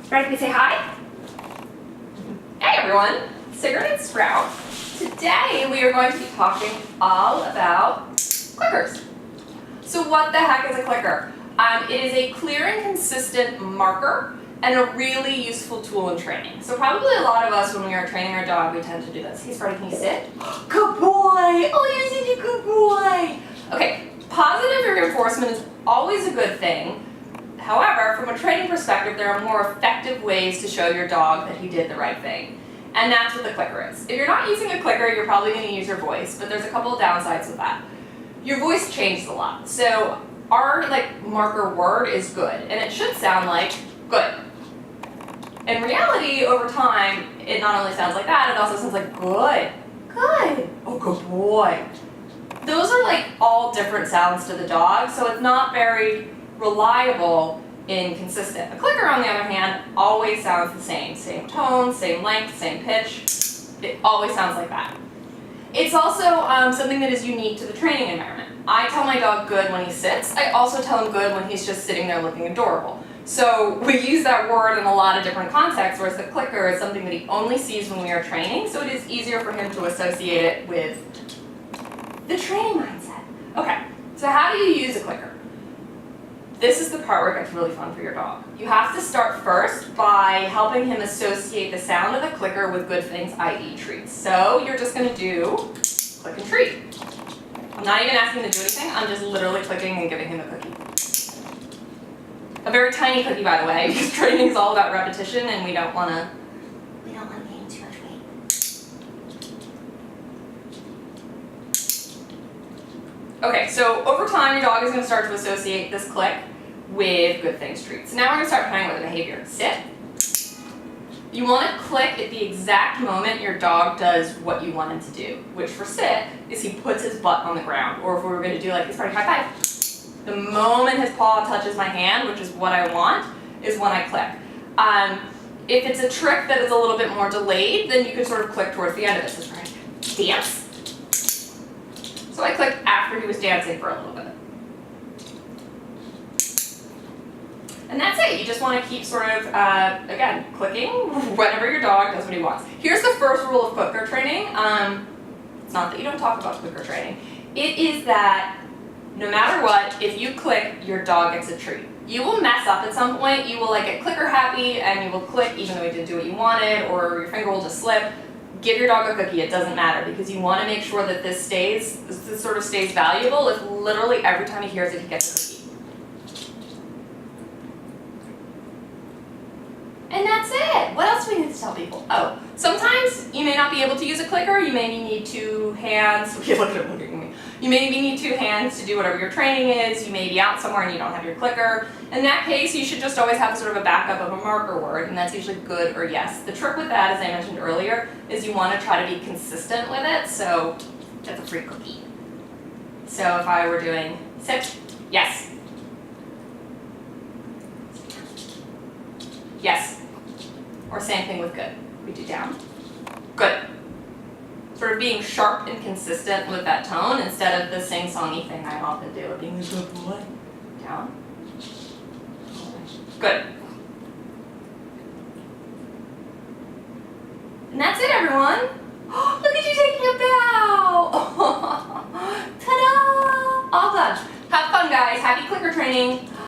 Ready to say hi? Hey everyone, Brussels.Sprout. Today we are going to be talking all about clickers. So what the heck is a clicker? It is a clear and consistent marker and a really useful tool in training. So probably a lot of us when we are training our dog, we tend to do this. Hey Sparty, can you sit? Good boy! Oh, you're such a good boy! Okay, positive reinforcement is always a good thing. However, from a training perspective, there are more effective ways to show your dog that he did the right thing. And that's what the clicker is. If you're not using a clicker, you're probably going to use your voice, but there's a couple of downsides with that. Your voice changes a lot. So our marker word is good, and it should sound like good. In reality, over time, it not only sounds like that, it also sounds like good. Good. Oh, good boy. Those are all different sounds to the dog, so it's not very reliable and consistent. A clicker, on the other hand, always sounds the same. Same tone, same length, same pitch. It always sounds like that. It's also something that is unique to the training environment. I tell my dog good when he sits. I also tell him good when he's just sitting there looking adorable. So we use that word in a lot of different contexts, whereas the clicker is something that he only sees when we are training, so it is easier for him to associate it with the training mindset. Okay, so how do you use a clicker? This is the part where it gets really fun for your dog. You have to start first by helping him associate the sound of the clicker with good things, i.e. treats. So you're just going to do click and treat. I'm not even asking him to do anything, I'm just literally clicking and giving him a cookie. A very tiny cookie, by the way, because training is all about repetition and we don't want to gain too much weight. Okay, so over time your dog is going to start to associate this click with good things treats. So now we're going to start playing with the behavior. Sit. You want to click at the exact moment your dog does what you want him to do, which for sit is he puts his butt on the ground, or if we were going to do his party high five. The moment his paw touches my hand, which is what I want, is when I click. If it's a trick that is a little bit more delayed, then you can sort of click towards the end of it. So it's dance. So I clicked after he was dancing for a little bit. And that's it. You just want to keep sort of, again, clicking whenever your dog does what he wants. Here's the first rule of clicker training. It's not that you don't talk about clicker training. It is that no matter what, if you click, your dog gets a treat. You will mess up at some point. You will get clicker happy and you will click even though you didn't do what you wanted, or your finger will just slip. Give your dog a cookie, it doesn't matter, because you want to make sure that this sort of stays valuable if literally every time he hears it, he gets a cookie. And that's it. What else do we need to tell people? Oh, sometimes you may not be able to use a clicker. You may need two hands. Okay, look at me. You may need two hands to do whatever your training is. You may be out somewhere and you don't have your clicker. In that case, you should just always have sort of a backup of a marker word, and that's usually good or yes. The trick with that, as I mentioned earlier, is you want to try to be consistent with it, so that's a free cookie. So if I were doing sit, yes. Yes. Or same thing with good. We do down. Good. Sort of being sharp and consistent with that tone instead of the sing-songy thing I often do of being a good boy. Down. Good.